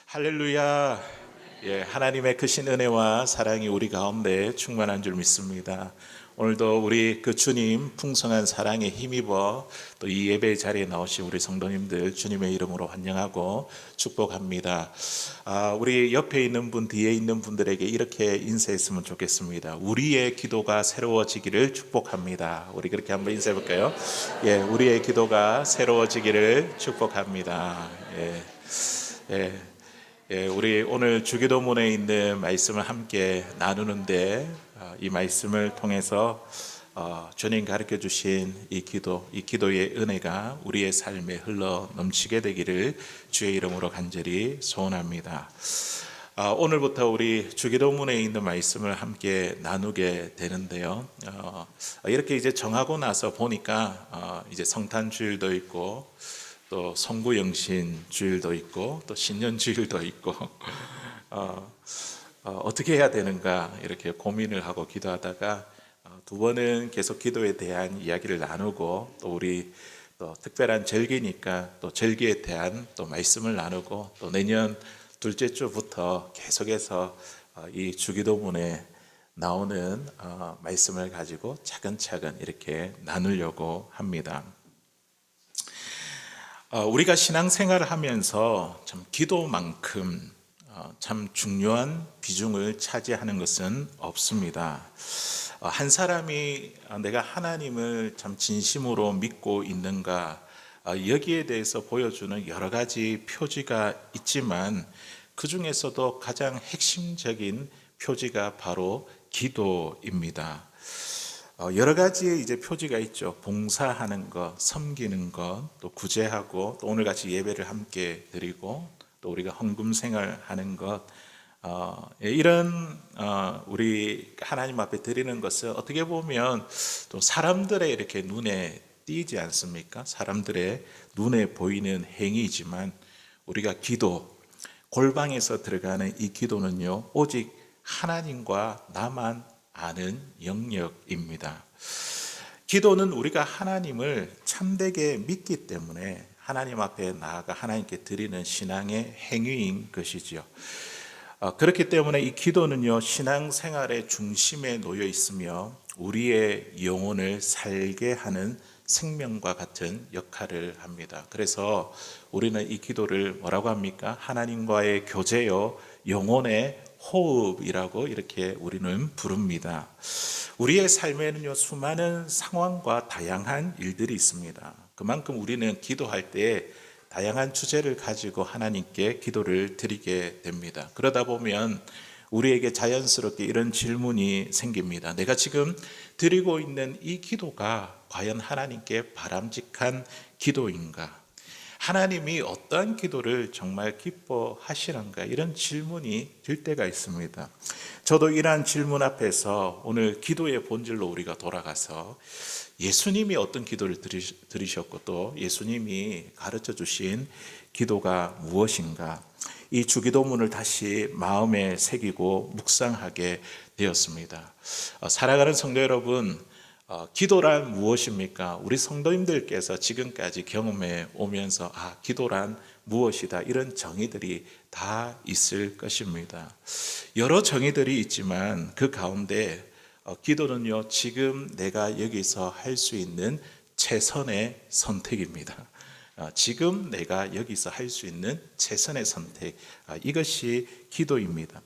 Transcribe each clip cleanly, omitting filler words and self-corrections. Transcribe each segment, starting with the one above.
할렐루야. 예, 하나님의 크신 은혜와 사랑이 우리 가운데 충만한 줄 믿습니다. 오늘도 우리 그 주님 풍성한 사랑에 힘입어 또 이 예배 자리에 나오신 우리 성도님들 주님의 이름으로 환영하고 축복합니다. 우리 옆에 있는 분, 뒤에 있는 분들에게 이렇게 인사했으면 좋겠습니다. 우리의 기도가 새로워지기를 축복합니다. 우리 그렇게 한번 인사해 볼까요? 예, 우리의 기도가 새로워지기를 축복합니다. 예. 예. 예, 우리 오늘 주기도문에 있는 말씀을 함께 나누는데 이 말씀을 통해서 주님 가르쳐 주신 이 기도의 은혜가 우리의 삶에 흘러 넘치게 되기를 주의 이름으로 간절히 소원합니다. 오늘부터 우리 주기도문에 있는 말씀을 함께 나누게 되는데요. 이렇게 이제 정하고 나서 보니까 이제 성탄주일도 있고 또 성구영신 주일도 있고 또 신년 주일도 있고 어떻게 해야 되는가 이렇게 고민을 하고 기도하다가 두 번은 계속 기도에 대한 이야기를 나누고 또 우리 또 특별한 절기니까 또 절기에 대한 또 말씀을 나누고 또 내년 둘째 주부터 계속해서 이 주기도문에 나오는 말씀을 가지고 차근차근 이렇게 나누려고 합니다. 우리가 신앙생활을 하면서 참 기도만큼 참 중요한 비중을 차지하는 것은 없습니다. 한 사람이 내가 하나님을 참 진심으로 믿고 있는가 여기에 대해서 보여주는 여러 가지 표지가 있지만 그 중에서도 가장 핵심적인 표지가 바로 기도입니다. 여러 가지의 이제 표지가 있죠. 봉사하는 것, 섬기는 것, 또 구제하고, 또 오늘 같이 예배를 함께 드리고, 또 우리가 헌금 생활하는 것, 이런 우리 하나님 앞에 드리는 것은 어떻게 보면 또 사람들의 이렇게 눈에 띄지 않습니까? 사람들의 눈에 보이는 행위이지만 우리가 기도, 골방에서 들어가는 이 기도는요, 오직 하나님과 나만 아는 영역입니다. 기도는 우리가 하나님을 참되게 믿기 때문에 하나님 앞에 나아가 하나님께 드리는 신앙의 행위인 것이지요. 그렇기 때문에 이 기도는요, 신앙생활의 중심에 놓여 있으며 우리의 영혼을 살게 하는 생명과 같은 역할을 합니다. 그래서 우리는 이 기도를 뭐라고 합니까? 하나님과의 교제요, 영혼의 호흡이라고 이렇게 우리는 부릅니다. 우리의 삶에는요, 수많은 상황과 다양한 일들이 있습니다. 그만큼 우리는 기도할 때 다양한 주제를 가지고 하나님께 기도를 드리게 됩니다. 그러다 보면 우리에게 자연스럽게 이런 질문이 생깁니다. 내가 지금 드리고 있는 이 기도가 과연 하나님께 바람직한 기도인가? 하나님이 어떠한 기도를 정말 기뻐하시는가? 이런 질문이 들 때가 있습니다. 저도 이러한 질문 앞에서 오늘 기도의 본질로 우리가 돌아가서 예수님이 어떤 기도를 들으셨고 또 예수님이 가르쳐 주신 기도가 무엇인가? 이 주기도문을 다시 마음에 새기고 묵상하게 되었습니다. 사랑하는 성도 여러분, 기도란 무엇입니까? 우리 성도님들께서 지금까지 경험해 오면서 기도란 무엇이다 이런 정의들이 다 있을 것입니다. 여러 정의들이 있지만 그 가운데 기도는요, 지금 내가 여기서 할 수 있는 최선의 선택입니다. 지금 내가 여기서 할 수 있는 최선의 선택, 이것이 기도입니다.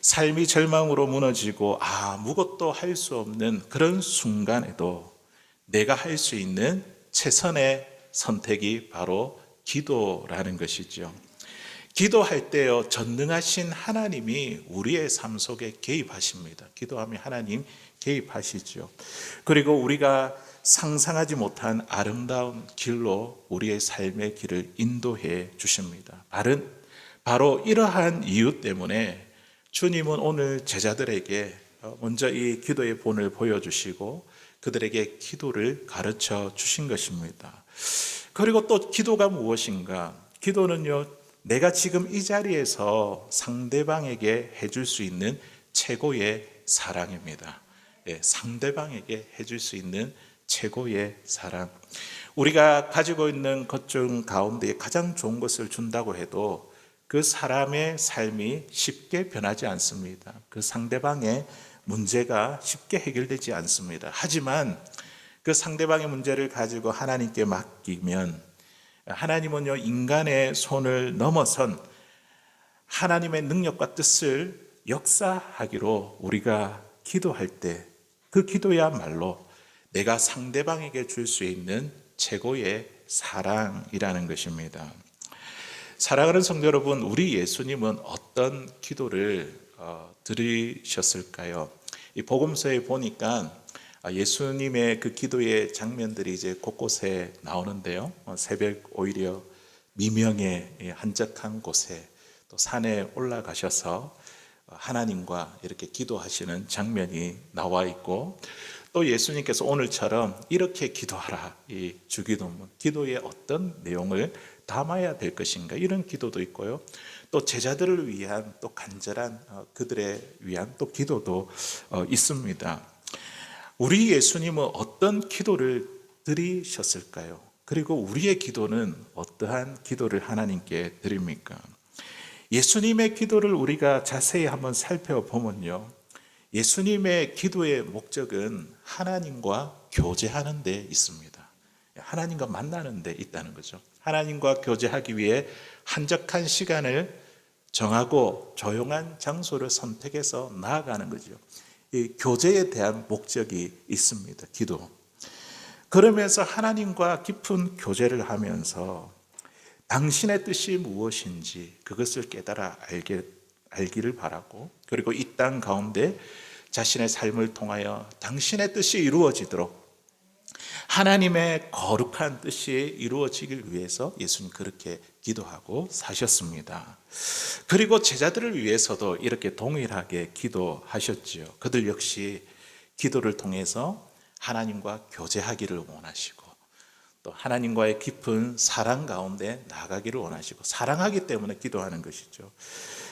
삶이 절망으로 무너지고 아무것도 할 수 없는 그런 순간에도 내가 할 수 있는 최선의 선택이 바로 기도라는 것이죠. 기도할 때요, 전능하신 하나님이 우리의 삶 속에 개입하십니다. 기도하면 하나님 개입하시죠. 그리고 우리가 상상하지 못한 아름다운 길로 우리의 삶의 길을 인도해 주십니다. 바로 이러한 이유 때문에 주님은 오늘 제자들에게 먼저 이 기도의 본을 보여주시고 그들에게 기도를 가르쳐 주신 것입니다. 그리고 또 기도가 무엇인가? 기도는요, 내가 지금 이 자리에서 상대방에게 해줄 수 있는 최고의 사랑입니다. 상대방에게 해줄 수 있는 최고의 사랑. 우리가 가지고 있는 것 중 가운데 가장 좋은 것을 준다고 해도 그 사람의 삶이 쉽게 변하지 않습니다. 그 상대방의 문제가 쉽게 해결되지 않습니다. 하지만 그 상대방의 문제를 가지고 하나님께 맡기면 하나님은요, 인간의 손을 넘어선 하나님의 능력과 뜻을 역사하기로 우리가 기도할 때 그 기도야말로 내가 상대방에게 줄 수 있는 최고의 사랑이라는 것입니다. 사랑하는 성도 여러분, 우리 예수님은 어떤 기도를 드리셨을까요? 이 복음서에 보니까 예수님의 그 기도의 장면들이 이제 곳곳에 나오는데요. 새벽 오히려 미명의 한적한 곳에 또 산에 올라가셔서 하나님과 이렇게 기도하시는 장면이 나와 있고, 또 예수님께서 오늘처럼 이렇게 기도하라, 이 주기도문, 기도의 어떤 내용을 담아야 될 것인가, 이런 기도도 있고요. 또 제자들을 위한 또 간절한 그들에 위한 또 기도도 있습니다. 우리 예수님은 어떤 기도를 드리셨을까요? 그리고 우리의 기도는 어떠한 기도를 하나님께 드립니까? 예수님의 기도를 우리가 자세히 한번 살펴보면요, 예수님의 기도의 목적은 하나님과 교제하는 데 있습니다. 하나님과 만나는 데 있다는 거죠. 하나님과 교제하기 위해 한적한 시간을 정하고 조용한 장소를 선택해서 나아가는 거죠. 이 교제에 대한 목적이 있습니다. 기도. 그러면서 하나님과 깊은 교제를 하면서 당신의 뜻이 무엇인지 그것을 깨달아 알기를 바라고, 그리고 이 땅 가운데 자신의 삶을 통하여 당신의 뜻이 이루어지도록 하나님의 거룩한 뜻이 이루어지길 위해서 예수님 그렇게 기도하고 사셨습니다. 그리고 제자들을 위해서도 이렇게 동일하게 기도하셨지요. 그들 역시 기도를 통해서 하나님과 교제하기를 원하시고, 또 하나님과의 깊은 사랑 가운데 나가기를 원하시고, 사랑하기 때문에 기도하는 것이죠.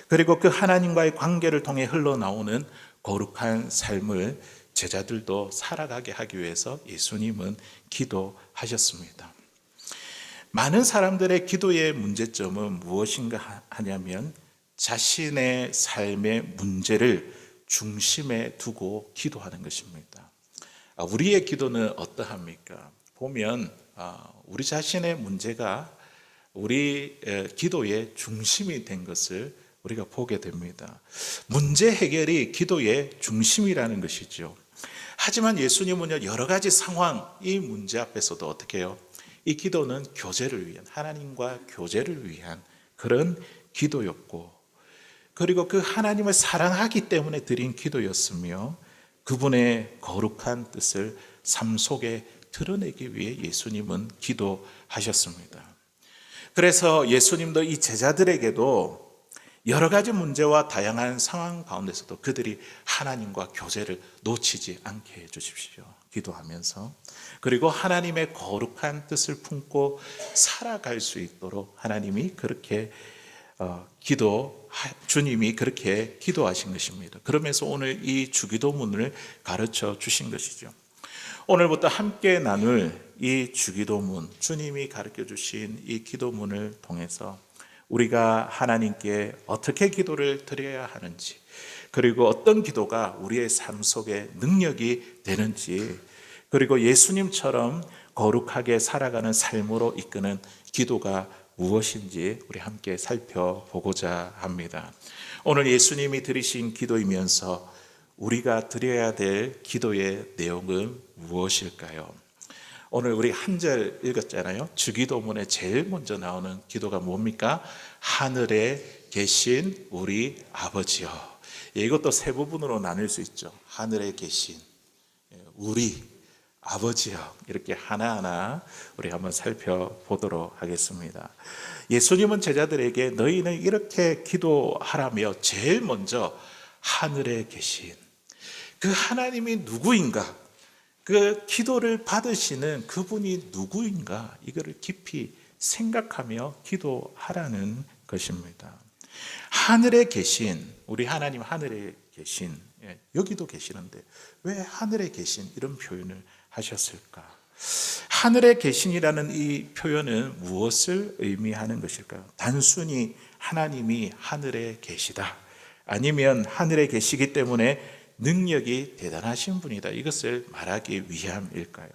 그리고 그 하나님과의 관계를 통해 흘러나오는 거룩한 삶을 제자들도 살아가게 하기 위해서 예수님은 기도하셨습니다. 많은 사람들의 기도의 문제점은 무엇인가 하냐면 자신의 삶의 문제를 중심에 두고 기도하는 것입니다. 우리의 기도는 어떠합니까? 보면 우리 자신의 문제가 우리 기도의 중심이 된 것을 우리가 보게 됩니다. 문제 해결이 기도의 중심이라는 것이죠. 하지만 예수님은요, 여러 가지 상황, 이 문제 앞에서도 어떻게 해요? 이 기도는 교제를 위한, 하나님과 교제를 위한 그런 기도였고, 그리고 그 하나님을 사랑하기 때문에 드린 기도였으며, 그분의 거룩한 뜻을 삶 속에 드러내기 위해 예수님은 기도하셨습니다. 그래서 예수님도 이 제자들에게도 여러 가지 문제와 다양한 상황 가운데서도 그들이 하나님과 교제를 놓치지 않게 해주십시오. 기도하면서. 그리고 하나님의 거룩한 뜻을 품고 살아갈 수 있도록 하나님이 그렇게 주님이 그렇게 기도하신 것입니다. 그러면서 오늘 이 주기도문을 가르쳐 주신 것이죠. 오늘부터 함께 나눌 이 주기도문, 주님이 가르쳐 주신 이 기도문을 통해서 우리가 하나님께 어떻게 기도를 드려야 하는지, 그리고 어떤 기도가 우리의 삶 속에 능력이 되는지, 그리고 예수님처럼 거룩하게 살아가는 삶으로 이끄는 기도가 무엇인지 우리 함께 살펴보고자 합니다. 오늘 예수님이 드리신 기도이면서 우리가 드려야 될 기도의 내용은 무엇일까요? 오늘 우리 한 절 읽었잖아요. 주기도문에 제일 먼저 나오는 기도가 뭡니까? 하늘에 계신 우리 아버지여. 이것도 세 부분으로 나눌 수 있죠. 하늘에 계신 우리 아버지여. 이렇게 하나하나 우리 한번 살펴보도록 하겠습니다. 예수님은 제자들에게 너희는 이렇게 기도하라며 제일 먼저 하늘에 계신 그 하나님이 누구인가, 그 기도를 받으시는 그분이 누구인가, 이거를 깊이 생각하며 기도하라는 것입니다. 하늘에 계신 우리 하나님, 하늘에 계신, 여기도 계시는데 왜 하늘에 계신 이런 표현을 하셨을까? 하늘에 계신이라는 이 표현은 무엇을 의미하는 것일까요? 단순히 하나님이 하늘에 계시다, 아니면 하늘에 계시기 때문에 능력이 대단하신 분이다, 이것을 말하기 위함일까요?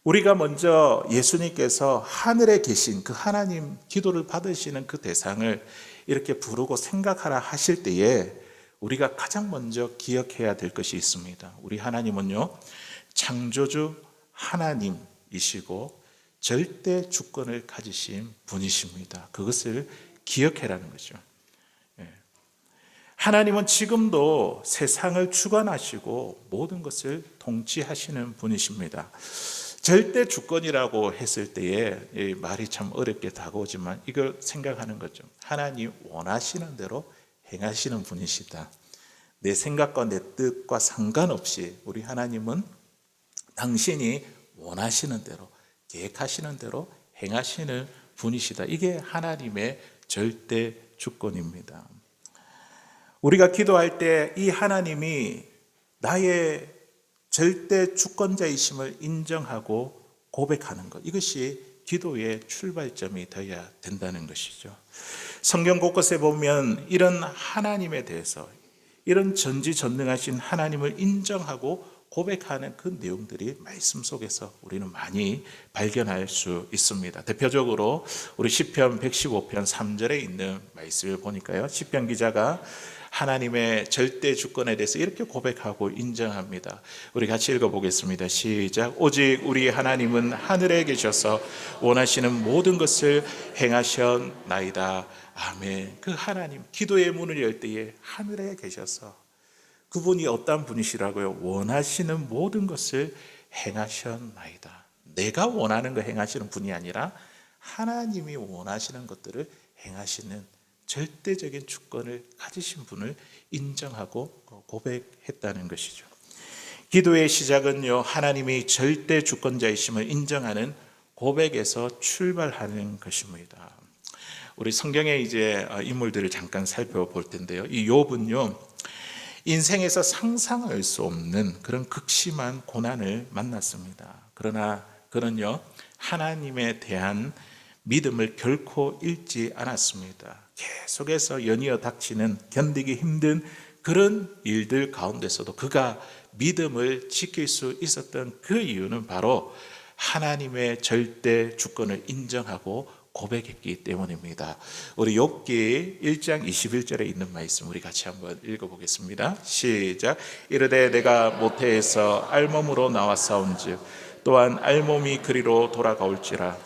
우리가 먼저 예수님께서 하늘에 계신 그 하나님, 기도를 받으시는 그 대상을 이렇게 부르고 생각하라 하실 때에 우리가 가장 먼저 기억해야 될 것이 있습니다. 우리 하나님은요, 창조주 하나님이시고 절대 주권을 가지신 분이십니다. 그것을 기억해라는 거죠. 하나님은 지금도 세상을 주관하시고 모든 것을 통치하시는 분이십니다. 절대 주권이라고 했을 때에 말이 참 어렵게 다가오지만 이걸 생각하는 거죠. 하나님 원하시는 대로 행하시는 분이시다. 내 생각과 내 뜻과 상관없이 우리 하나님은 당신이 원하시는 대로, 계획하시는 대로 행하시는 분이시다. 이게 하나님의 절대 주권입니다. 우리가 기도할 때 이 하나님이 나의 절대 주권자이심을 인정하고 고백하는 것, 이것이 기도의 출발점이 되어야 된다는 것이죠. 성경 곳곳에 보면 이런 하나님에 대해서, 이런 전지전능하신 하나님을 인정하고 고백하는 그 내용들이 말씀 속에서 우리는 많이 발견할 수 있습니다. 대표적으로 우리 시편 115편 3절에 있는 말씀을 보니까요, 시편 기자가 하나님의 절대 주권에 대해서 이렇게 고백하고 인정합니다. 우리 같이 읽어보겠습니다. 시작. 오직 우리 하나님은 하늘에 계셔서 원하시는 모든 것을 행하셨나이다. 아멘. 그 하나님, 기도의 문을 열 때에 하늘에 계셔서, 그분이 어떤 분이시라고요? 원하시는 모든 것을 행하셨나이다. 내가 원하는 거 행하시는 분이 아니라 하나님이 원하시는 것들을 행하시는 절대적인 주권을 가지신 분을 인정하고 고백했다는 것이죠. 기도의 시작은요, 하나님이 절대 주권자이심을 인정하는 고백에서 출발하는 것입니다. 우리 성경의 이제 인물들을 잠깐 살펴볼 텐데요. 이 욥은요, 인생에서 상상할 수 없는 그런 극심한 고난을 만났습니다. 그러나 그는요, 하나님에 대한 믿음을 결코 잃지 않았습니다. 계속해서 연이어 닥치는 견디기 힘든 그런 일들 가운데서도 그가 믿음을 지킬 수 있었던 그 이유는 바로 하나님의 절대 주권을 인정하고 고백했기 때문입니다. 우리 욥기 1장 21절에 있는 말씀 우리 같이 한번 읽어보겠습니다. 시작. 이르되 내가 모태에서 알몸으로 나왔사온즉 또한 알몸이 그리로 돌아가올지라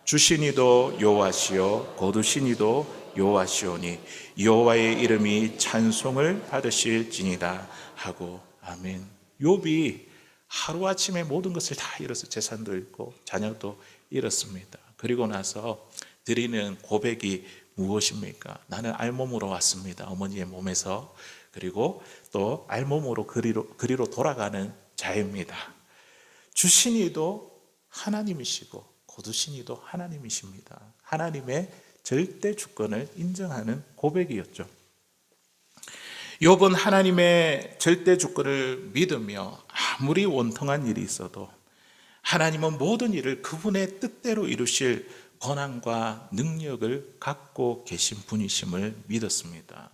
주신 이도 여호와시요 거두신 이도 여호와시오니 여호와의 이름이 찬송을 받으실지니라 하고. 아멘. 욥이 하루아침에 모든 것을 다 잃어서 재산도 잃고 자녀도 잃었습니다. 그리고 나서 드리는 고백이 무엇입니까? 나는 알몸으로 왔습니다. 어머니의 몸에서. 그리고 또 알몸으로 그리로 돌아가는 자입니다. 주신 이도 하나님이시고 거두신 이도 하나님이십니다. 하나님의 절대 주권을 인정하는 고백이었죠. 욥은 하나님의 절대 주권을 믿으며 아무리 원통한 일이 있어도 하나님은 모든 일을 그분의 뜻대로 이루실 권한과 능력을 갖고 계신 분이심을 믿었습니다.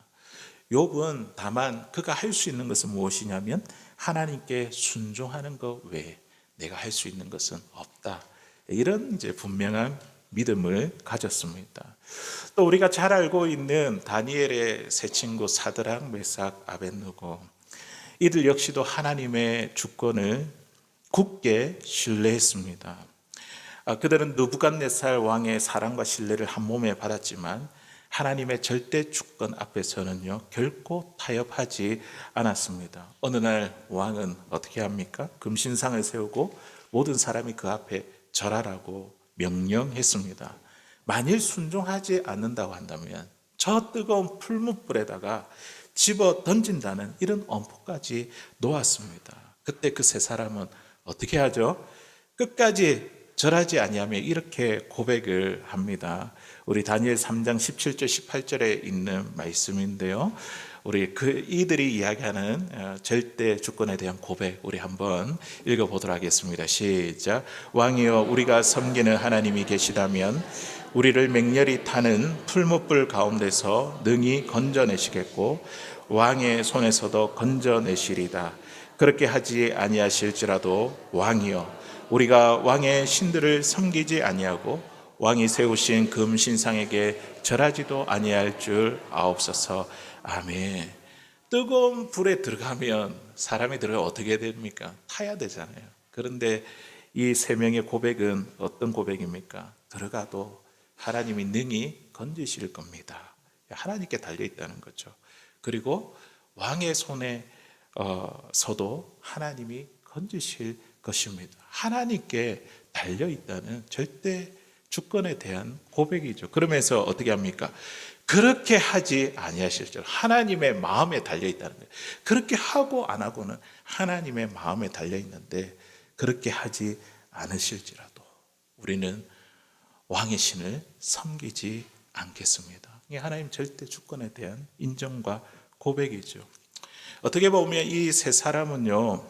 욥은 다만 그가 할 수 있는 것은 무엇이냐면 하나님께 순종하는 것 외에 내가 할 수 있는 것은 없다. 이런 이제 분명한 믿음을 가졌습니다. 또 우리가 잘 알고 있는 다니엘의 세 친구 사드락, 메삭, 아벳느고, 이들 역시도 하나님의 주권을 굳게 신뢰했습니다. 그들은 느부갓네살 왕의 사랑과 신뢰를 한 몸에 받았지만 하나님의 절대 주권 앞에서는요 결코 타협하지 않았습니다. 어느 날 왕은 어떻게 합니까? 금신상을 세우고 모든 사람이 그 앞에 절하라고 명령했습니다. 만일 순종하지 않는다고 한다면 저 뜨거운 풀무불에다가 집어 던진다는 이런 엄포까지 놓았습니다. 그때 그 세 사람은 어떻게 하죠? 끝까지 절하지 아니하며 이렇게 고백을 합니다. 우리 다니엘 3장 17절 18절에 있는 말씀인데요. 우리 이들이 이야기하는 절대 주권에 대한 고백 우리 한번 읽어보도록 하겠습니다. 시작. 왕이여, 우리가 섬기는 하나님이 계시다면 우리를 맹렬히 타는 풀무불 가운데서 능히 건져내시겠고 왕의 손에서도 건져내시리다. 그렇게 하지 아니하실지라도 왕이여, 우리가 왕의 신들을 섬기지 아니하고 왕이 세우신 금 신상에게 절하지도 아니할 줄 아옵소서. 아멘. 뜨거운 불에 들어가면 사람이 들어가 어떻게 됩니까? 타야 되잖아요. 그런데 이 세 명의 고백은 어떤 고백입니까? 들어가도 하나님이 능히 건지실 겁니다. 하나님께 달려 있다는 거죠. 그리고 왕의 손에 서도 하나님이 건지실 것입니다. 하나님께 달려 있다는 절대 주권에 대한 고백이죠. 그러면서 어떻게 합니까? 그렇게 하지 아니하실 줄. 하나님의 마음에 달려 있다는 거예요. 그렇게 하고 안 하고는 하나님의 마음에 달려 있는데 그렇게 하지 않으실지라도 우리는 왕의 신을 섬기지 않겠습니다. 이게 하나님 절대 주권에 대한 인정과 고백이죠. 어떻게 보면 이 세 사람은요,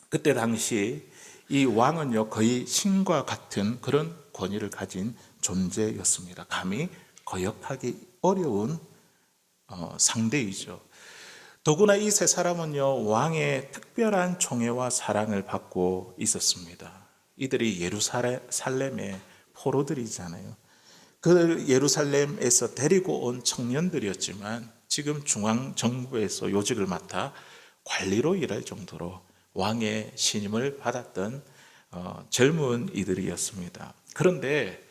그때 당시 이 왕은요 거의 신과 같은 그런 권위를 가진 존재였습니다. 감히 거역하기 어려운 상대이죠. 더구나 이 세 사람은요 왕의 특별한 총애와 사랑을 받고 있었습니다. 이들이 예루살렘의 포로들이잖아요. 그 예루살렘에서 데리고 온 청년들이었지만 지금 중앙정부에서 요직을 맡아 관리로 일할 정도로 왕의 신임을 받았던 젊은 이들이었습니다. 그런데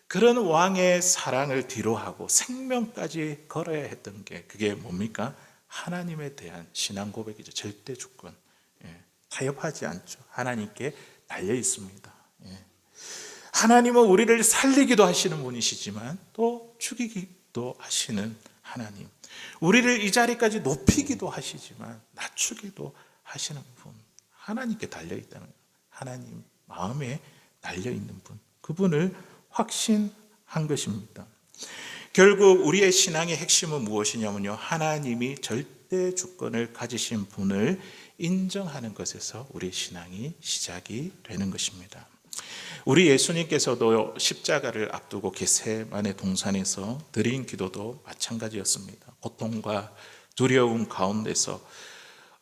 그런 왕의 사랑을 뒤로하고 생명까지 걸어야 했던 게 그게 뭡니까? 하나님에 대한 신앙 고백이죠. 절대 주권. 타협하지 않죠. 하나님께 달려 있습니다. 하나님은 우리를 살리기도 하시는 분이시지만 또 죽이기도 하시는 하나님. 우리를 이 자리까지 높이기도 하시지만 낮추기도 하시는 분. 하나님께 달려 있다는 거예요. 하나님 마음에 달려 있는 분. 그분을 확신한 것입니다. 결국 우리의 신앙의 핵심은 무엇이냐면요. 하나님이 절대 주권을 가지신 분을 인정하는 것에서 우리의 신앙이 시작이 되는 것입니다. 우리 예수님께서도 십자가를 앞두고 겟세마네 동산에서 드린 기도도 마찬가지였습니다. 고통과 두려움 가운데서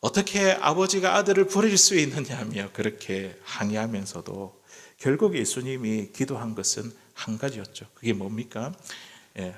어떻게 아버지가 아들을 버릴 수 있느냐며 그렇게 항의하면서도 결국 예수님이 기도한 것은 한 가지였죠. 그게 뭡니까?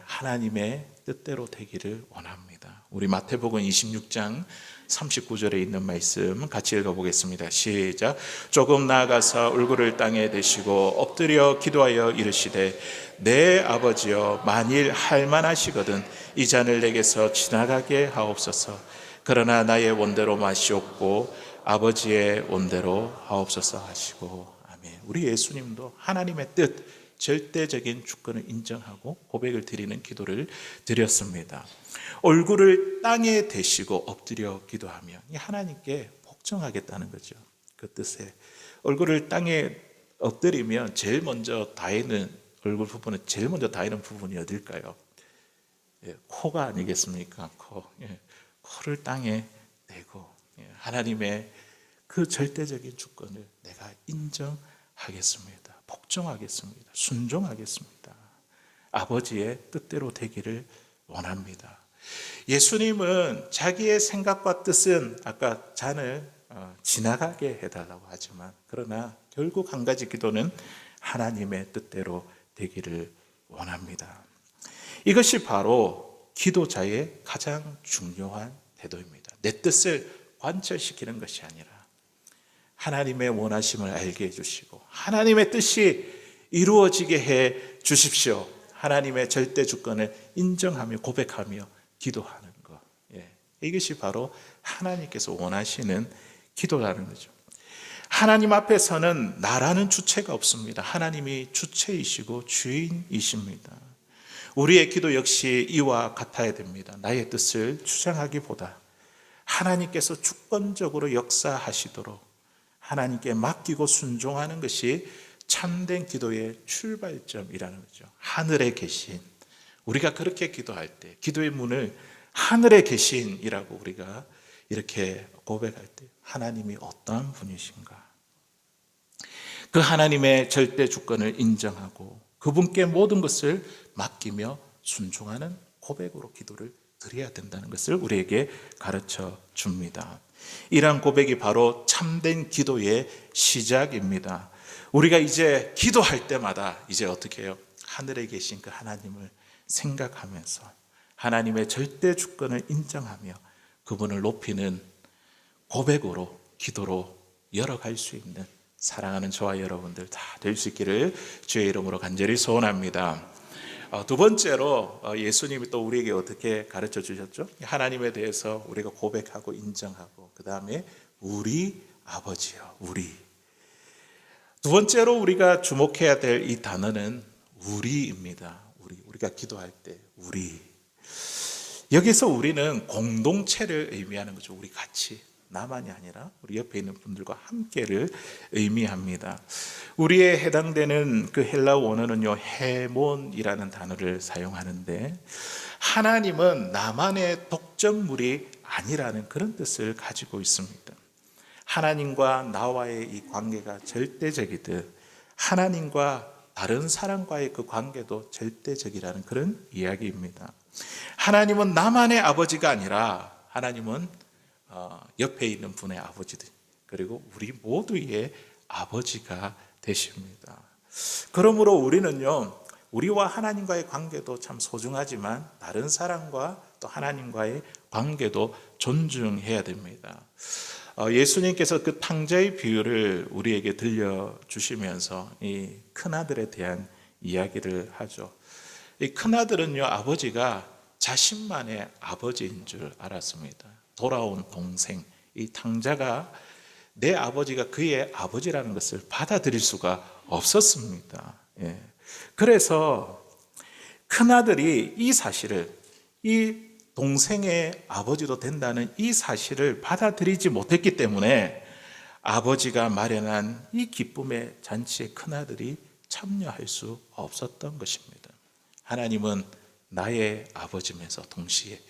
하나님의 뜻대로 되기를 원합니다. 우리 마태복음 26장 39절에 있는 말씀 같이 읽어보겠습니다. 시작. 조금 나아가서 얼굴을 땅에 대시고 엎드려 기도하여 이르시되 내 아버지여, 만일 할만하시거든 이 잔을 내게서 지나가게 하옵소서. 그러나 나의 원대로 마시옵고 아버지의 원대로 하옵소서 하시고. 아멘. 우리 예수님도 하나님의 뜻, 절대적인 주권을 인정하고 고백을 드리는 기도를 드렸습니다. 얼굴을 땅에 대시고 엎드려 기도하며 하나님께 복종하겠다는 거죠. 그 뜻에 얼굴을 땅에 엎드리면 제일 먼저 닿이는 얼굴 부분은 제일 먼저 닿이는 부분이 어딜까요? 코가 아니겠습니까? 코. 코를 땅에 대고 하나님의 그 절대적인 주권을 내가 인정하겠습니다. 복종하겠습니다. 순종하겠습니다. 아버지의 뜻대로 되기를 원합니다. 예수님은 자기의 생각과 뜻은 아까 잔을 지나가게 해달라고 하지만 그러나 결국 한 가지 기도는 하나님의 뜻대로 되기를 원합니다. 이것이 바로 기도자의 가장 중요한 태도입니다. 내 뜻을 관철시키는 것이 아니라 하나님의 원하심을 알게 해주시고 하나님의 뜻이 이루어지게 해 주십시오. 하나님의 절대 주권을 인정하며 고백하며 기도하는 것. 이것이 바로 하나님께서 원하시는 기도라는 거죠. 하나님 앞에서는 나라는 주체가 없습니다. 하나님이 주체이시고 주인이십니다. 우리의 기도 역시 이와 같아야 됩니다. 나의 뜻을 주장하기보다 하나님께서 주권적으로 역사하시도록 하나님께 맡기고 순종하는 것이 참된 기도의 출발점이라는 거죠. 하늘에 계신 우리가 그렇게 기도할 때 기도의 문을 하늘에 계신이라고 우리가 이렇게 고백할 때 하나님이 어떠한 분이신가? 그 하나님의 절대 주권을 인정하고 그분께 모든 것을 맡기며 순종하는 고백으로 기도를 드려야 된다는 것을 우리에게 가르쳐 줍니다. 이러한 고백이 바로 참된 기도의 시작입니다. 우리가 이제 기도할 때마다 이제 어떻게 해요? 하늘에 계신 그 하나님을 생각하면서 하나님의 절대 주권을 인정하며 그분을 높이는 고백으로 기도로 열어갈 수 있는 사랑하는 저와 여러분들 다 될 수 있기를 주의 이름으로 간절히 소원합니다. 두 번째로 예수님이 또 우리에게 어떻게 가르쳐 주셨죠? 하나님에 대해서 우리가 고백하고 인정하고 그 다음에 우리 아버지요, 우리. 두 번째로 우리가 주목해야 될 이 단어는 우리입니다. 우리가 기도할 때 우리. 여기서 우리는 공동체를 의미하는 거죠. 우리 같이. 나만이 아니라 우리 옆에 있는 분들과 함께를 의미합니다. 우리에 해당되는 그 헬라어 원어는요, 헤몬이라는 단어를 사용하는데 하나님은 나만의 독점물이 아니라는 그런 뜻을 가지고 있습니다. 하나님과 나와의 이 관계가 절대적이듯 하나님과 다른 사람과의 그 관계도 절대적이라는 그런 이야기입니다. 하나님은 나만의 아버지가 아니라 하나님은 옆에 있는 분의 아버지들 그리고 우리 모두의 아버지가 되십니다. 그러므로 우리는요, 우리와 하나님과의 관계도 참 소중하지만 다른 사람과 또 하나님과의 관계도 존중해야 됩니다. 예수님께서 그 탕자의 비유를 우리에게 들려주시면서 이 큰아들에 대한 이야기를 하죠. 이 큰아들은요, 아버지가 자신만의 아버지인 줄 알았습니다. 돌아온 동생, 이 탕자가 내 아버지가 그의 아버지라는 것을 받아들일 수가 없었습니다. 그래서 큰아들이 이 사실을, 이 동생의 아버지도 된다는 이 사실을 받아들이지 못했기 때문에 아버지가 마련한 이 기쁨의 잔치에 큰아들이 참여할 수 없었던 것입니다. 하나님은 나의 아버지면서 동시에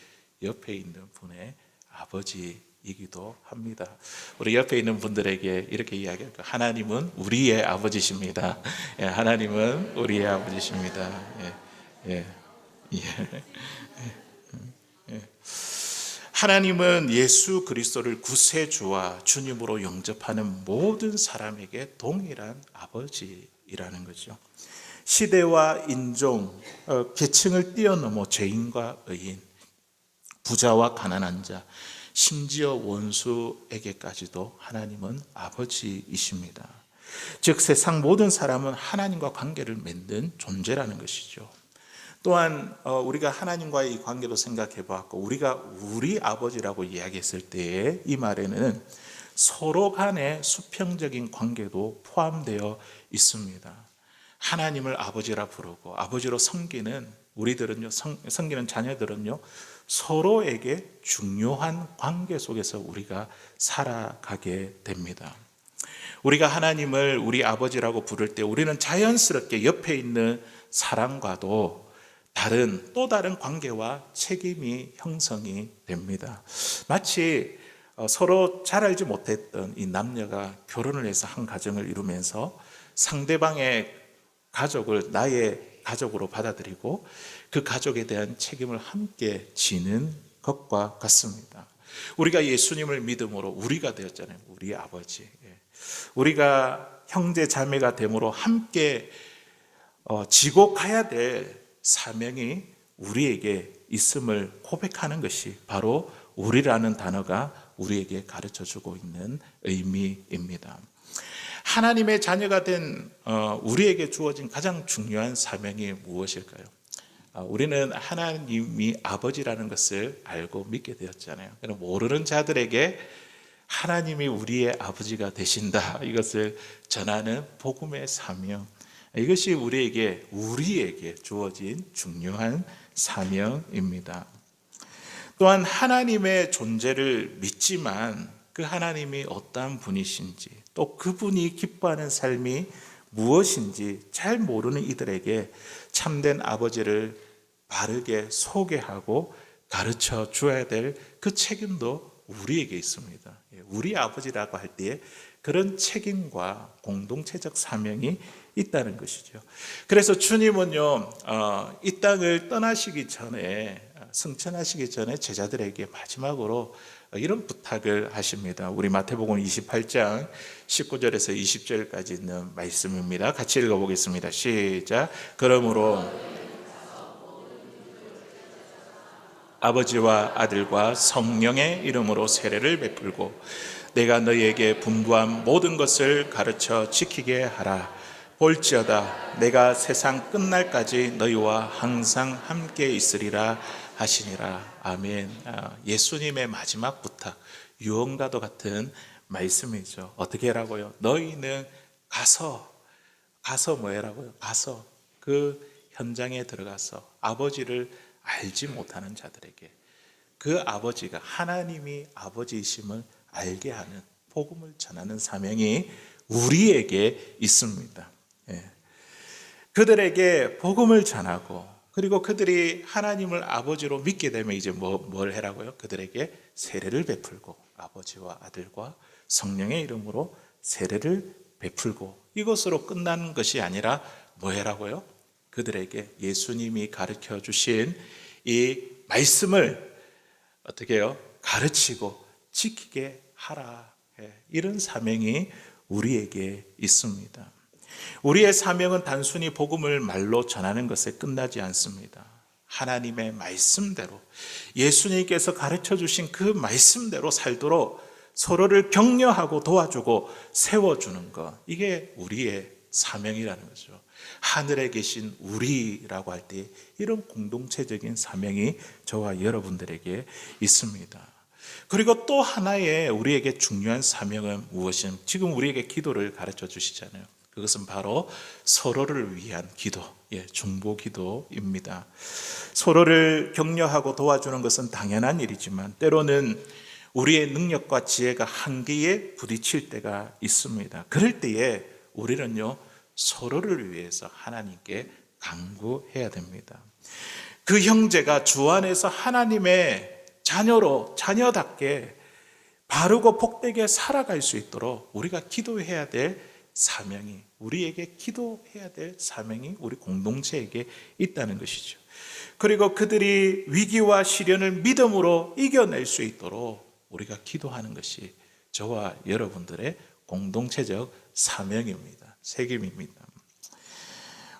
옆에 있는 분의 아버지이기도 합니다. 우리 옆에 있는 분들에게 이렇게 이야기할까요? 하나님은 우리의 아버지십니다. 하나님은 우리의 아버지십니다. 하나님은 예수 그리스도를 구세주와 주님으로 영접하는 모든 사람에게 동일한 아버지이라는 거죠. 시대와 인종, 계층을 뛰어넘어 죄인과 의인, 부자와 가난한 자, 심지어 원수에게까지도 하나님은 아버지이십니다. 즉 세상 모든 사람은 하나님과 관계를 맺는 존재라는 것이죠. 또한 우리가 하나님과의 이 관계도 생각해 보았고 우리가 우리 아버지라고 이야기했을 때에 이 말에는 서로 간의 수평적인 관계도 포함되어 있습니다. 하나님을 아버지라 부르고 아버지로 섬기는 우리들은요, 섬기는 자녀들은요, 서로에게 중요한 관계 속에서 우리가 살아가게 됩니다. 우리가 하나님을 우리 아버지라고 부를 때 우리는 자연스럽게 옆에 있는 사람과도 또 다른 관계와 책임이 형성이 됩니다. 마치 서로 잘 알지 못했던 이 남녀가 결혼을 해서 한 가정을 이루면서 상대방의 가족을 나의 가족으로 받아들이고 그 가족에 대한 책임을 함께 지는 것과 같습니다. 우리가 예수님을 믿음으로 우리가 되었잖아요. 우리 아버지. 우리가 형제 자매가 됨으로 함께 지고 가야 될 사명이 우리에게 있음을 고백하는 것이 바로 우리라는 단어가 우리에게 가르쳐주고 있는 의미입니다. 하나님의 자녀가 된 우리에게 주어진 가장 중요한 사명이 무엇일까요? 우리는 하나님이 아버지라는 것을 알고 믿게 되었잖아요. 그럼 모르는 자들에게 하나님이 우리의 아버지가 되신다, 이것을 전하는 복음의 사명, 이것이 우리에게 주어진 중요한 사명입니다. 또한 하나님의 존재를 믿지만 그 하나님이 어떠한 분이신지 또 그분이 기뻐하는 삶이 무엇인지 잘 모르는 이들에게 참된 아버지를 바르게 소개하고 가르쳐 줘야 될 그 책임도 우리에게 있습니다. 우리 아버지라고 할 때에 그런 책임과 공동체적 사명이 있다는 것이죠. 그래서 주님은요, 이 땅을 떠나시기 전에, 승천하시기 전에 제자들에게 마지막으로 이런 부탁을 하십니다. 우리 마태복음 28장 19절에서 20절까지 있는 말씀입니다. 같이 읽어보겠습니다. 시작. 그러므로 아버지와 아들과 성령의 이름으로 세례를 베풀고 내가 너희에게 분부한 모든 것을 가르쳐 지키게 하라. 볼지어다 내가 세상 끝날까지 너희와 항상 함께 있으리라 하시니라. 아멘. 예수님의 마지막 부탁, 유언과도 같은 말씀이죠. 어떻게 하라고요? 너희는 가서 뭐라고요? 가서 그 현장에 들어가서 아버지를 알지 못하는 자들에게 그 아버지가 하나님이 아버지이심을 알게 하는 복음을 전하는 사명이 우리에게 있습니다. 그들에게 복음을 전하고 그리고 그들이 하나님을 아버지로 믿게 되면 이제 뭘 해라고요? 그들에게 세례를 베풀고 아버지와 아들과 성령의 이름으로 세례를 베풀고 이것으로 끝나는 것이 아니라 뭐 해라고요? 그들에게 예수님이 가르쳐 주신 이 말씀을 어떻게 해요? 가르치고 지키게 하라. 이런 사명이 우리에게 있습니다. 우리의 사명은 단순히 복음을 말로 전하는 것에 끝나지 않습니다. 하나님의 말씀대로 예수님께서 가르쳐 주신 그 말씀대로 살도록 서로를 격려하고 도와주고 세워주는 것, 이게 우리의 사명이라는 거죠. 하늘에 계신 우리라고 할 때 이런 공동체적인 사명이 저와 여러분들에게 있습니다. 그리고 또 하나의 우리에게 중요한 사명은 무엇이냐면 지금 우리에게 기도를 가르쳐 주시잖아요. 그것은 바로 서로를 위한 기도, 중보 기도입니다. 서로를 격려하고 도와주는 것은 당연한 일이지만 때로는 우리의 능력과 지혜가 한계에 부딪힐 때가 있습니다. 그럴 때에 우리는요, 서로를 위해서 하나님께 간구해야 됩니다. 그 형제가 주 안에서 하나님의 자녀답게 바르고 복되게 살아갈 수 있도록 우리가 기도해야 될 사명이, 우리에게 기도해야 될 사명이 우리 공동체에게 있다는 것이죠. 그리고 그들이 위기와 시련을 믿음으로 이겨낼 수 있도록 우리가 기도하는 것이 저와 여러분들의 공동체적 사명입니다. 책임입니다.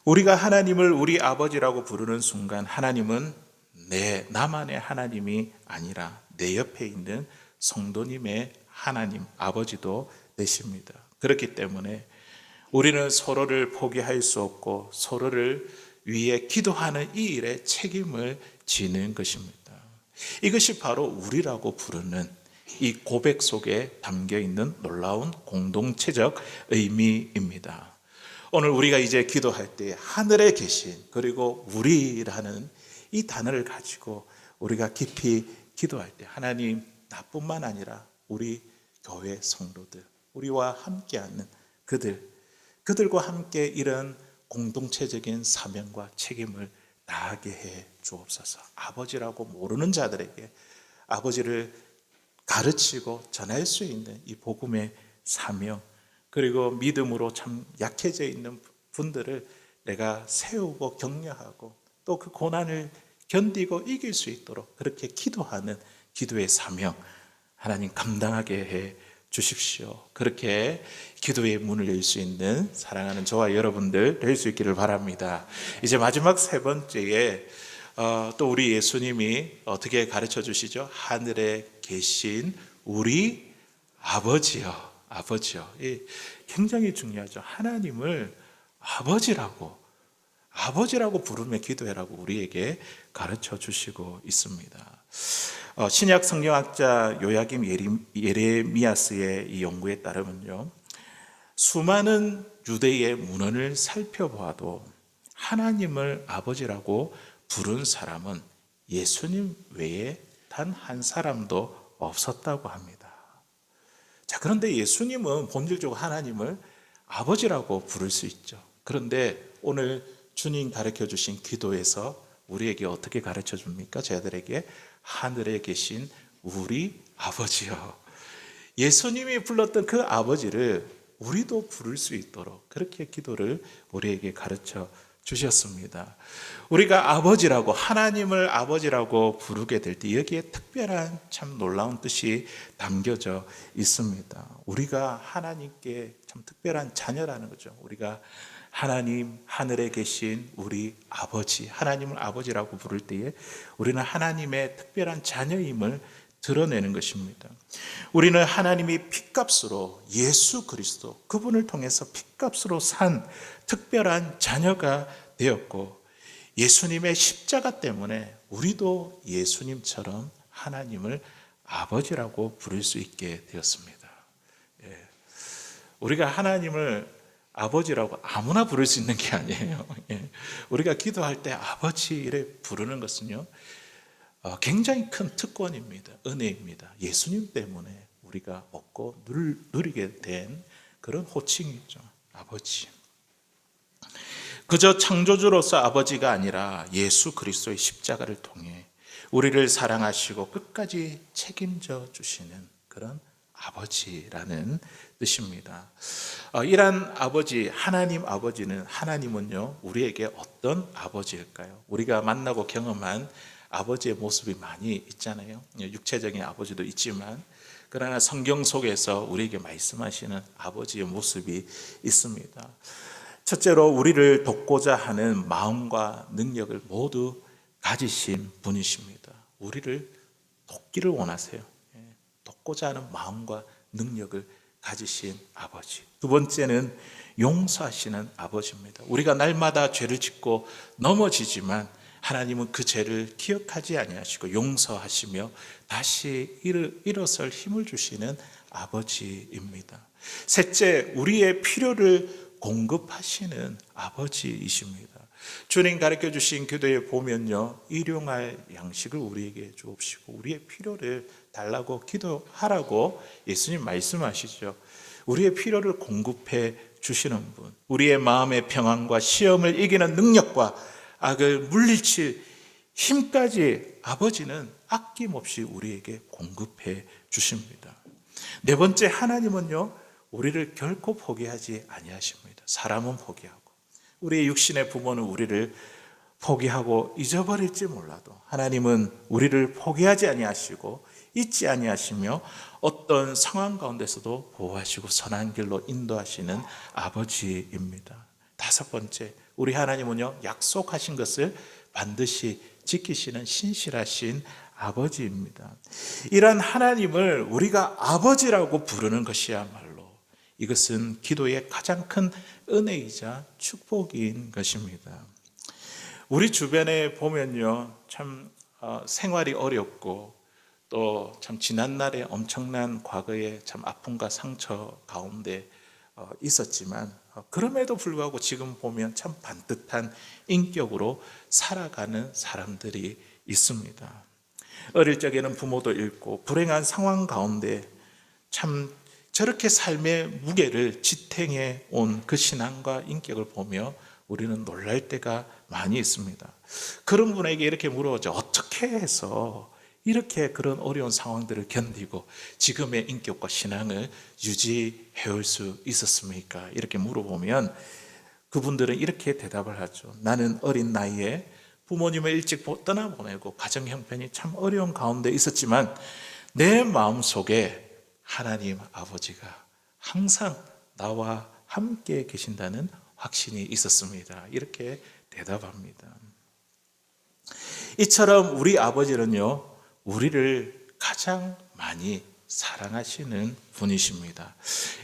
우리가 하나님을 우리 아버지라고 부르는 순간 하나님은 나만의 하나님이 아니라 내 옆에 있는 성도님의 하나님, 아버지도 되십니다. 그렇기 때문에 우리는 서로를 포기할 수 없고 서로를 위해 기도하는 이 일에 책임을 지는 것입니다. 이것이 바로 우리라고 부르는 이 고백 속에 담겨 있는 놀라운 공동체적 의미입니다. 오늘 우리가 이제 기도할 때 하늘에 계신 그리고 우리라는 이 단어를 가지고 우리가 깊이 기도할 때 하나님, 나뿐만 아니라 우리 교회 성도들, 우리와 함께하는 그들과 함께 이런 공동체적인 사명과 책임을 다하게 해 주옵소서. 아버지라고 모르는 자들에게 아버지를 가르치고 전할 수 있는 이 복음의 사명, 그리고 믿음으로 참 약해져 있는 분들을 내가 세우고 격려하고 또 그 고난을 견디고 이길 수 있도록 그렇게 기도하는 기도의 사명 하나님 감당하게 해 주십시오. 그렇게 기도의 문을 열 수 있는 사랑하는 저와 여러분들 될 수 있기를 바랍니다. 이제 마지막 세 번째에 또 우리 예수님이 어떻게 가르쳐 주시죠? 하늘에 계신 우리 아버지요. 굉장히 중요하죠. 하나님을 아버지라고 부르며 기도해라고 우리에게 가르쳐 주시고 있습니다. 신약 성경학자 요야김 예레미야스의 이 연구에 따르면요, 수많은 유대의 문헌을 살펴보아도 하나님을 아버지라고 부른 사람은 예수님 외에 단 한 사람도 없었다고 합니다. 자, 그런데 예수님은 본질적으로 하나님을 아버지라고 부를 수 있죠. 그런데 오늘 주님 가르쳐 주신 기도에서 우리에게 어떻게 가르쳐 줍니까? 제자들에게 하늘에 계신 우리 아버지요. 예수님이 불렀던 그 아버지를 우리도 부를 수 있도록 그렇게 기도를 우리에게 가르쳐 주셨습니다. 우리가 아버지라고, 하나님을 아버지라고 부르게 될 때 여기에 특별한 참 놀라운 뜻이 담겨져 있습니다. 우리가 하나님께 참 특별한 자녀라는 거죠. 우리가 하나님, 하늘에 계신 우리 아버지, 하나님을 아버지라고 부를 때에 우리는 하나님의 특별한 자녀임을 드러내는 것입니다. 우리는 하나님이 핏값으로, 예수 그리스도 그분을 통해서 핏값으로 산 특별한 자녀가 되었고, 예수님의 십자가 때문에 우리도 예수님처럼 하나님을 아버지라고 부를 수 있게 되었습니다. 우리가 하나님을 아버지라고 아무나 부를 수 있는 게 아니에요. 우리가 기도할 때 아버지를 부르는 것은요, 굉장히 큰 특권입니다. 은혜입니다. 예수님 때문에 우리가 얻고 누리게 된 그런 호칭이죠. 아버지. 그저 창조주로서 아버지가 아니라 예수 그리스도의 십자가를 통해 우리를 사랑하시고 끝까지 책임져 주시는 그런 아버지라는 뜻입니다. 이런 아버지, 하나님 아버지는, 하나님은요, 우리에게 어떤 아버지일까요? 우리가 만나고 경험한 아버지의 모습이 많이 있잖아요. 육체적인 아버지도 있지만, 그러나 성경 속에서 우리에게 말씀하시는 아버지의 모습이 있습니다. 첫째로 우리를 돕고자 하는 마음과 능력을 모두 가지신 분이십니다. 우리를 돕기를 원하세요. 돕고자 하는 마음과 능력을 가지신 아버지. 두 번째는 용서하시는 아버지입니다. 우리가 날마다 죄를 짓고 넘어지지만 하나님은 그 죄를 기억하지 아니하시고 용서하시며 다시 일어설 힘을 주시는 아버지입니다. 셋째, 우리의 필요를 공급하시는 아버지이십니다. 주님 가르쳐 주신 기도에 보면요, 일용할 양식을 우리에게 주옵시고 우리의 필요를 달라고 기도하라고 예수님 말씀하시죠. 우리의 필요를 공급해 주시는 분, 우리의 마음의 평안과 시험을 이기는 능력과 악을 물리칠 힘까지 아버지는 아낌없이 우리에게 공급해 주십니다. 네 번째, 하나님은요, 우리를 결코 포기하지 아니하십니다. 사람은 포기하고 우리의 육신의 부모는 우리를 포기하고 잊어버릴지 몰라도 하나님은 우리를 포기하지 아니하시고 잊지 아니하시며 어떤 상황 가운데서도 보호하시고 선한 길로 인도하시는 아버지입니다. 다섯 번째, 우리 하나님은요, 약속하신 것을 반드시 지키시는 신실하신 아버지입니다. 이런 하나님을 우리가 아버지라고 부르는 것이야말로 이것은 기도의 가장 큰 은혜이자 축복인 것입니다. 우리 주변에 보면요, 참 생활이 어렵고 또 참 지난날에 엄청난 과거의 참 아픔과 상처 가운데 있었지만 그럼에도 불구하고 지금 보면 참 반듯한 인격으로 살아가는 사람들이 있습니다. 어릴 적에는 부모도 잃고 불행한 상황 가운데 참 저렇게 삶의 무게를 지탱해 온 그 신앙과 인격을 보며 우리는 놀랄 때가 많이 있습니다. 그런 분에게 이렇게 물어보죠. 어떻게 해서 이렇게 그런 어려운 상황들을 견디고 지금의 인격과 신앙을 유지해 올 수 있었습니까? 이렇게 물어보면 그분들은 이렇게 대답을 하죠. 나는 어린 나이에 부모님을 일찍 떠나보내고 가정 형편이 참 어려운 가운데 있었지만 내 마음속에 하나님 아버지가 항상 나와 함께 계신다는 확신이 있었습니다. 이렇게 대답합니다. 이처럼 우리 아버지는요, 우리를 가장 많이 사랑하시는 분이십니다.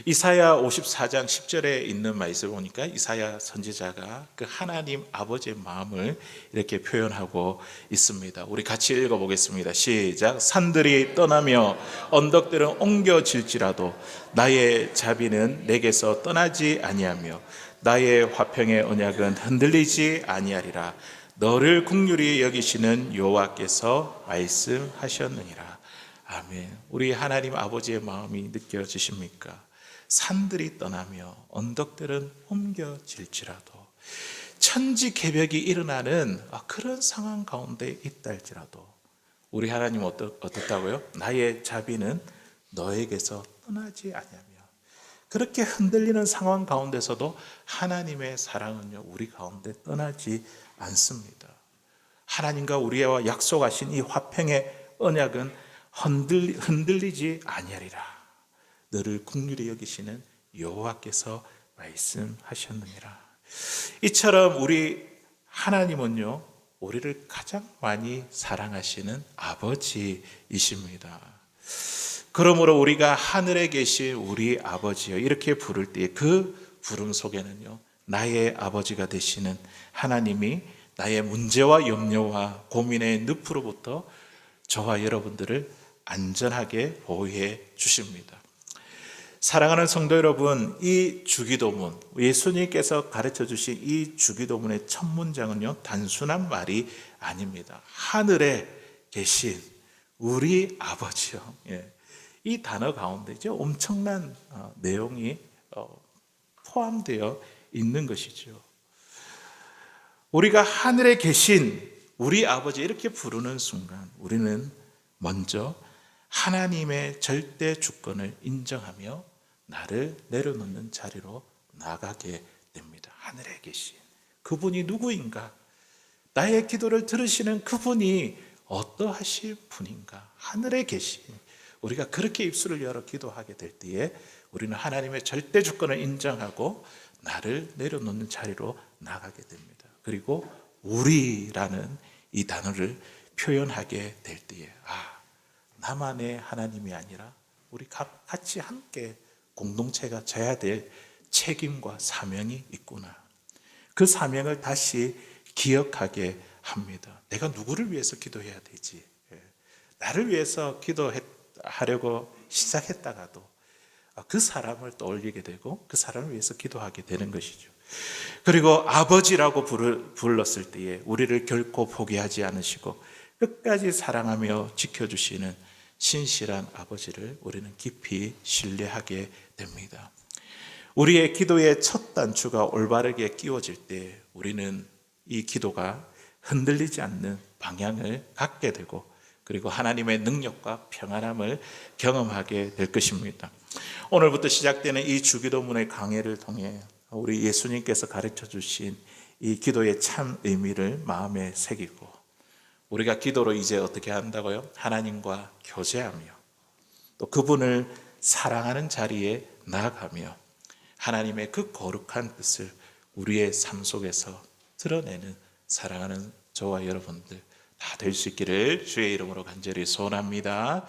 이사야 54장 10절에 있는 말씀을 보니까 이사야 선지자가 그 하나님 아버지의 마음을 이렇게 표현하고 있습니다. 우리 같이 읽어보겠습니다. 시작. 산들이 떠나며 언덕들은 옮겨질지라도 나의 자비는 내게서 떠나지 아니하며 나의 화평의 언약은 흔들리지 아니하리라. 너를 긍휼히 여기시는 여호와께서 말씀하셨느니라. 아멘. 우리 하나님 아버지의 마음이 느껴지십니까? 산들이 떠나며 언덕들은 옮겨질지라도 천지개벽이 일어나는 그런 상황 가운데 있다 할지라도 우리 하나님 어떻다고요? 나의 자비는 너에게서 떠나지 아니하며. 그렇게 흔들리는 상황 가운데서도 하나님의 사랑은요, 우리 가운데 떠나지 않습니다. 하나님과 우리와 약속하신 이 화평의 언약은 흔들리지 아니하리라. 너를 긍휼히 여기시는 여호와께서 말씀하셨느니라. 이처럼 우리 하나님은요, 우리를 가장 많이 사랑하시는 아버지이십니다. 그러므로 우리가 하늘에 계신 우리 아버지여 이렇게 부를 때 그 부름 속에는요, 나의 아버지가 되시는 하나님이 나의 문제와 염려와 고민의 늪으로부터 저와 여러분들을 안전하게 보호해 주십니다. 사랑하는 성도 여러분, 이 주기도문, 예수님께서 가르쳐 주신 이 주기도문의 첫 문장은요, 단순한 말이 아닙니다. 하늘에 계신 우리 아버지요. 이 단어 가운데죠, 엄청난 내용이 포함되어 있는 것이죠. 우리가 하늘에 계신 우리 아버지 이렇게 부르는 순간 우리는 먼저 하나님의 절대 주권을 인정하며 나를 내려놓는 자리로 나가게 됩니다. 하늘에 계신 그분이 누구인가? 나의 기도를 들으시는 그분이 어떠하실 분인가? 하늘에 계신 우리가 그렇게 입술을 열어 기도하게 될 때에 우리는 하나님의 절대 주권을 인정하고 나를 내려놓는 자리로 나가게 됩니다. 그리고 우리라는 이 단어를 표현하게 될 때에 나만의 하나님이 아니라 우리 같이 함께 공동체가 져야 될 책임과 사명이 있구나. 그 사명을 다시 기억하게 합니다. 내가 누구를 위해서 기도해야 되지? 나를 위해서 기도하려고 시작했다가도 그 사람을 떠올리게 되고 그 사람을 위해서 기도하게 되는 것이죠. 그리고 아버지라고 불렀을 때에 우리를 결코 포기하지 않으시고 끝까지 사랑하며 지켜주시는 신실한 아버지를 우리는 깊이 신뢰하게 됩니다. 우리의 기도의 첫 단추가 올바르게 끼워질 때 우리는 이 기도가 흔들리지 않는 방향을 갖게 되고 그리고 하나님의 능력과 평안함을 경험하게 될 것입니다. 오늘부터 시작되는 이 주기도문의 강해를 통해 우리 예수님께서 가르쳐 주신 이 기도의 참 의미를 마음에 새기고 우리가 기도로 이제 어떻게 한다고요? 하나님과 교제하며 또 그분을 사랑하는 자리에 나아가며 하나님의 그 거룩한 뜻을 우리의 삶 속에서 드러내는 사랑하는 저와 여러분들 다 될 수 있기를 주의 이름으로 간절히 소원합니다.